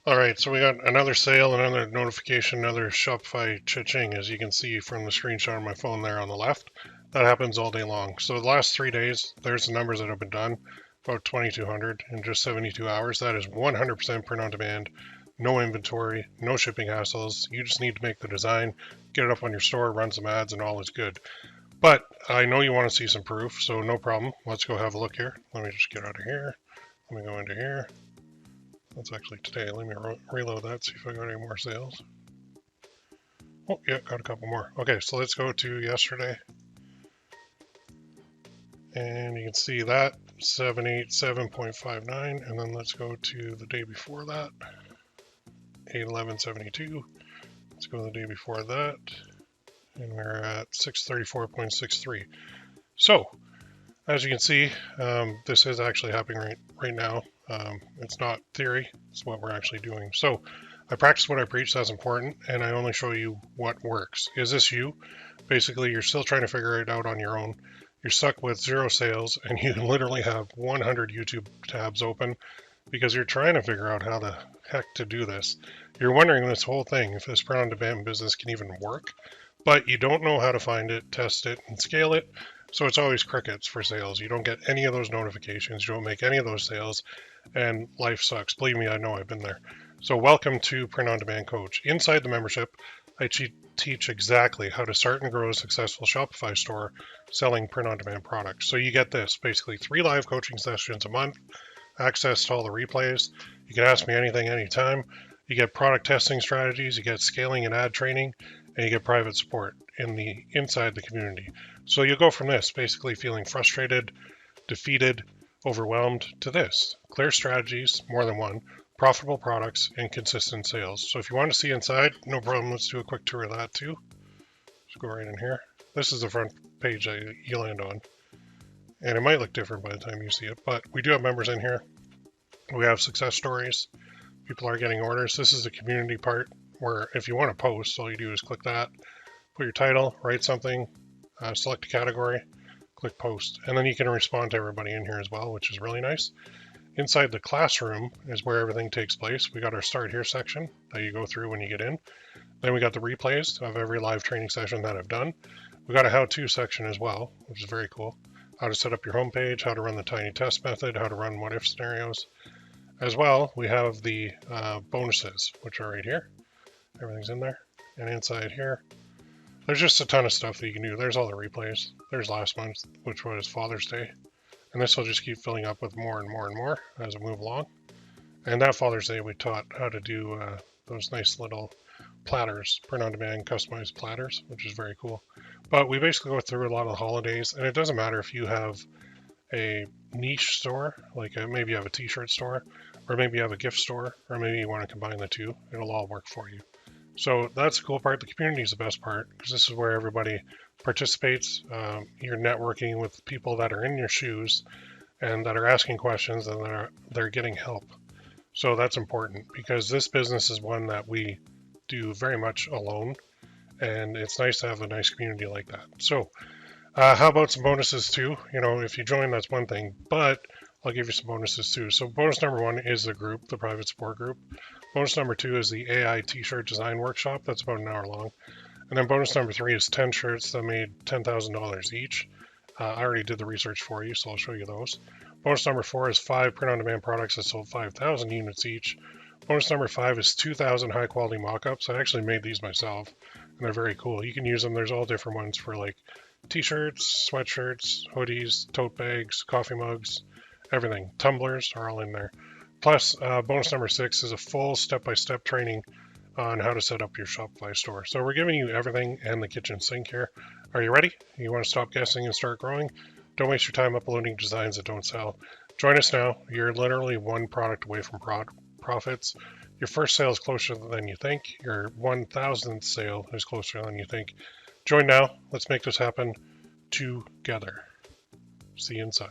All right, so we got another sale, another notification, another Shopify cha-ching, as you can see from the screenshot on my phone there on the left. That happens all day long. So the last 3 days, there's the numbers that have been done, about 2,200 in just 72 hours. That is 100% print on demand, no inventory, no shipping hassles. You just need to make the design, get it up on your store, run some ads, and all is good. But I know you want to see some proof, so no problem. Let's go have a look here. Let me just get out of here. Let me go into here. That's actually today. Let me reload that, see if I got any more sales. Oh, yeah, got a couple more. Okay, so let's go to yesterday. And you can see that, 787.59. And then let's go to the day before that, 811.72. Let's go to the day before that. And we're at 634.63. So, as you can see, this is actually happening right now. It's not theory, it's what we're actually doing. So I practice what I preach, that's important, and I only show you what works. Is this you? Basically, you're still trying to figure it out on your own. You're stuck with 0 sales, and you literally have 100 YouTube tabs open because you're trying to figure out how the heck to do this. You're wondering this whole thing, if this print on demand business can even work, but you don't know how to find it, test it, and scale it. So it's always crickets for sales. You don't get any of those notifications. You don't make any of those sales, and life sucks. Believe me, I know, I've been there. So welcome to Print on Demand Coach. Inside the membership, I teach exactly how to start and grow a successful Shopify store selling print on demand products. So you get this, basically 3 live coaching sessions a month, access to all the replays. You can ask me anything, anytime. You get product testing strategies, you get scaling and ad training, and you get private support inside the community. So you'll go from this, basically feeling frustrated, defeated, overwhelmed, to this: clear strategies, more than one, profitable products, and consistent sales. So if you want to see inside, no problem. Let's do a quick tour of that too. Let's go right in here. This is the front page that you land on. And it might look different by the time you see it, but we do have members in here. We have success stories. People are getting orders. This is the community part where if you want to post, all you do is click that, put your title, write something, select a category, click post, and then you can respond to everybody in here as well, which is really nice. Inside the classroom is where everything takes place. We got our start here section that you go through when you get in. Then we got the replays of every live training session that I've done. We got a how-to section as well, which is very cool. How to set up your homepage, how to run the tiny test method, how to run what-if scenarios. As well, we have the bonuses, which are right here. Everything's in there. And inside here, there's just a ton of stuff that you can do. There's all the replays. There's last month, which was Father's Day. And this will just keep filling up with more and more and more as we move along. And that Father's Day, we taught how to do those nice little platters, print on demand, customized platters, which is very cool. But we basically go through a lot of the holidays, and it doesn't matter if you have a niche store, like maybe you have a t-shirt store, or maybe you have a gift store, or maybe you want to combine the two. It'll all work for you. So that's the cool part. The community is the best part because this is where everybody participates. You're networking with people that are in your shoes and that are asking questions and they're getting help. So that's important because this business is one that we do very much alone, and it's nice to have a nice community like that. So how about some bonuses too? You know, if you join, that's one thing, but I'll give you some bonuses too. So bonus number 1 is the group, the private support group. Bonus number 2 is the AI t-shirt design workshop. That's about an hour long. And then bonus number 3 is 10 shirts that made $10,000 each. I already did the research for you, so I'll show you those. Bonus number 4 is 5 print-on-demand products that sold 5,000 units each. Bonus number 5 is 2,000 high-quality mock-ups. I actually made these myself, and they're very cool. You can use them. There's all different ones for like t-shirts, sweatshirts, hoodies, tote bags, coffee mugs, everything. Tumblers are all in there. Plus, bonus number 6 is a full step-by-step training on how to set up your Shopify store. So we're giving you everything and the kitchen sink here. Are you ready? You want to stop guessing and start growing? Don't waste your time uploading designs that don't sell. Join us now. You're literally one product away from profits. Your first sale is closer than you think. Your 1,000th sale is closer than you think. Join now. Let's make this happen together. See you inside.